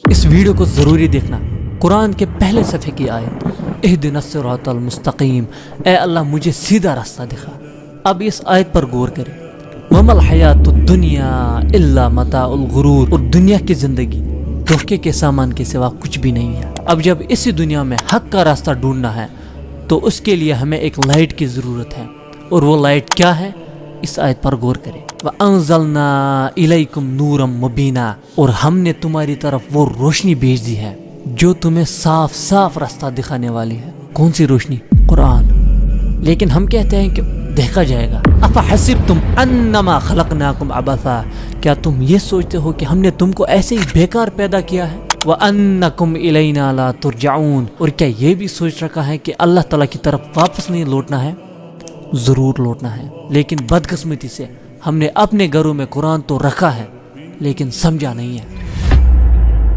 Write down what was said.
اس video کو ضروری دیکھنا۔ قرآن کے پہلے صفحے کی آیت، اہدنا الصراط المستقیم، اے اللہ مجھے سیدھا راستہ دکھا۔ اب اس آیت پر غور کریں، وَمَا الْحَيَاةُ الدُّنْيَا إِلَّا مَتَاعُ الْغُرُورِ، اور دنیا کی زندگی دھوکے کے سامان کے سوا کچھ بھی نہیں ہے۔ اب جب اسی دنیا میں حق کا راستہ ڈھونڈنا ہے تو اس کے لیے ہمیں ایک لائٹ کی ضرورت ہے، اور وہ لائٹ کیا ہے؟ اس آیت پر غور کریں، وَأَنزَلْنَا إِلَيْكُمْ نُورًا مُبِينًا، اور ہم نے تمہاری طرف وہ روشنی بھیج دی ہے جو تمہیں صاف صاف راستہ دکھانے والی ہے۔ کون سی روشنی؟ قرآن۔ لیکن ہم کہتے ہیں کہ دیکھا جائے گا۔ اَفَحَسِبْتُمْ أَنَّمَا خَلَقْنَاكُمْ عَبَثًا، کیا تم یہ سوچتے ہو کہ ہم نے تم کو ایسے ہی بیکار پیدا کیا ہے؟ وَأَنَّكُمْ إِلَيْنَا لَا تُرْجَعُونَ، اور کیا یہ بھی سوچ رکھا ہے کہ اللہ تعالیٰ کی طرف واپس نہیں لوٹنا ہے؟ ضرور لوٹنا ہے، لیکن بدقسمتی سے ہم نے اپنے گھروں میں قرآن تو رکھا ہے لیکن سمجھا نہیں ہے۔